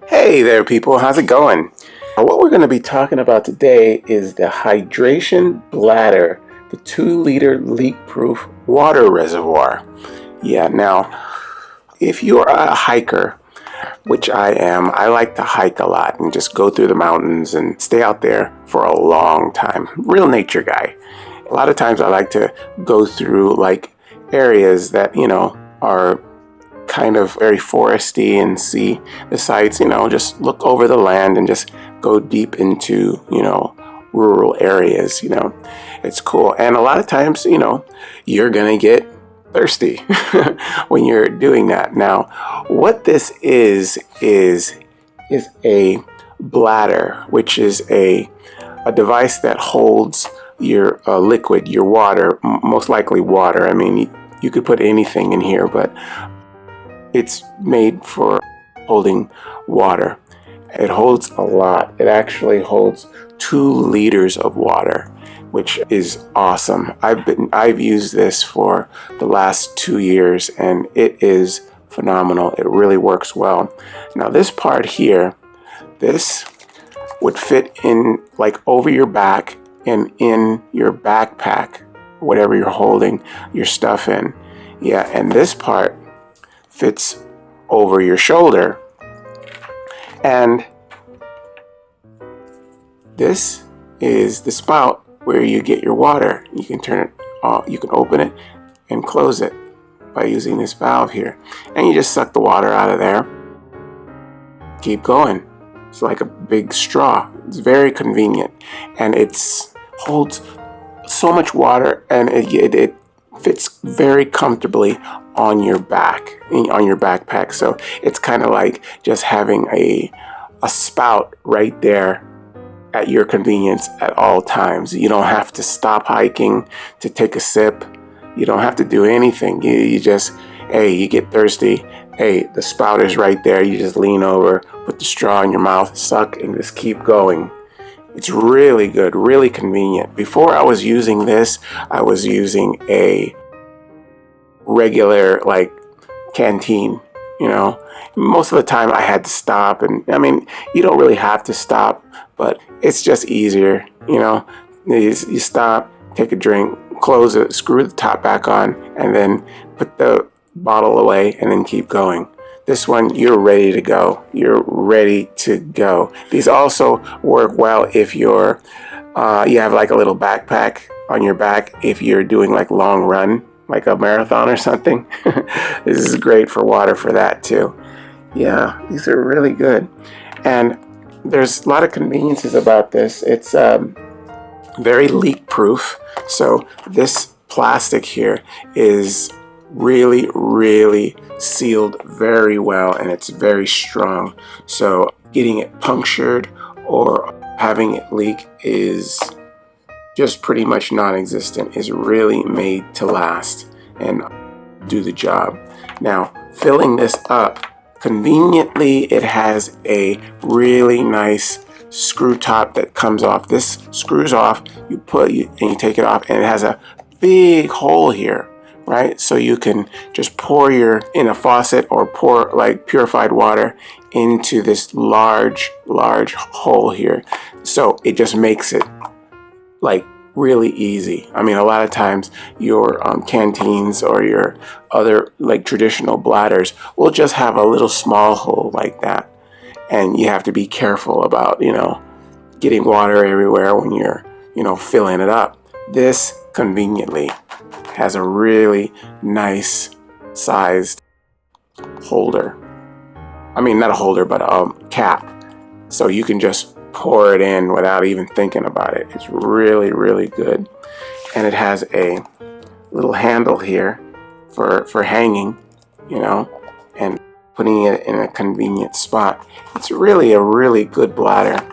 Hey there, people. How's it going? What we're going to be talking about today is the Hydration Bladder, the 2-liter leak-proof water reservoir. Yeah, now, if you're a hiker, which I am, I like to hike a lot and just go through the mountains and stay out there for a long time. Real nature guy. A lot of times I like to go through like areas that, are kind of very foresty and see the sights, just look over the land and just go deep into, rural areas, it's cool. And a lot of times, you're going to get thirsty when you're doing that. Now, what this is a bladder, which is a device that holds your liquid, your water, most likely water. I mean, you could put anything in here, but it's made for holding water. It holds a lot. It actually holds 2 liters of water, which is awesome. I've used this for the last 2 years and it is phenomenal. It really works well. Now this part here, this would fit in like over your back and in your backpack, whatever you're holding your stuff in. Yeah, and this part fits over your shoulder, and this is the spout where you get your water. You can turn it off, you can open it and close it by using this valve here, and you just suck the water out of there. Keep going. It's like a big straw. It's very convenient, and it's holds so much water, and it fits very comfortably on your back, on your backpack. So it's kind of like just having a spout right there at your convenience at all times. You don't have to stop hiking to take a sip. You don't have to do anything. You just, hey, you get thirsty. Hey, the spout is right there. You just lean over, put the straw in your mouth, suck, and just keep going. It's really good, really convenient. Before I was using this, I was using a regular like canteen, most of the time I had to stop, and I mean, you don't really have to stop, but it's just easier. You stop, take a drink, close it, screw the top back on, and then put the bottle away and then keep going. This one, you're ready to go. You're ready to go. These also work well if you have like a little backpack on your back if you're doing like long run, like a marathon or something. This is great for water for that too. Yeah, these are really good. And there's a lot of conveniences about this. It's very leak proof. So this plastic here is really, really sealed very well, and it's very strong. So getting it punctured or having it leak is just pretty much non-existent. It's really made to last and do the job. Now, filling this up, conveniently, it has a really nice screw top that comes off. This screws off, and you take it off, and it has a big hole here, right? So you can just pour in a faucet or pour like purified water into this large hole here. So it just makes it like really easy. I mean, a lot of times your canteens or your other like traditional bladders will just have a little small hole like that. And you have to be careful about, getting water everywhere when you're, filling it up. This conveniently has a really nice sized holder. I mean, not a holder, but a cap. So you can just pour it in without even thinking about it. It's really, really good. And it has a little handle here for hanging, and putting it in a convenient spot. It's really a really good bladder.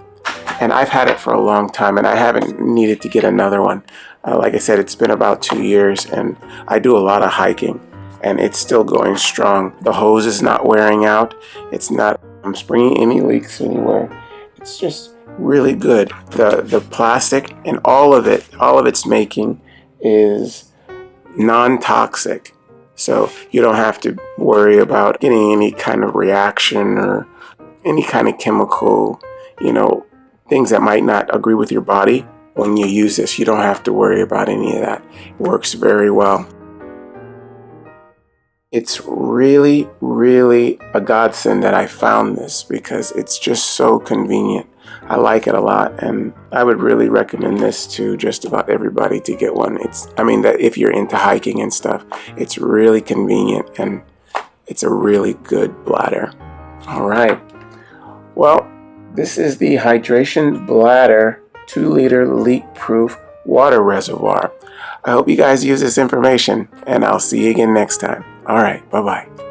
And I've had it for a long time, and I haven't needed to get another one. Like I said, it's been about 2 years, and I do a lot of hiking, and it's still going strong. The hose is not wearing out. It's not springing any leaks anywhere. It's just really good. The plastic and all of its making is non-toxic. So you don't have to worry about getting any kind of reaction or any kind of chemical, things that might not agree with your body. When you use this, you don't have to worry about any of that. It works very well. It's really, really a godsend that I found this because it's just so convenient. I like it a lot, and I would really recommend this to just about everybody to get one. That if you're into hiking and stuff, it's really convenient and it's a really good bladder. All right. Well, this is the Hydration Bladder 2-liter leak-proof water reservoir. I hope you guys use this information, and I'll see you again next time. All right, bye-bye.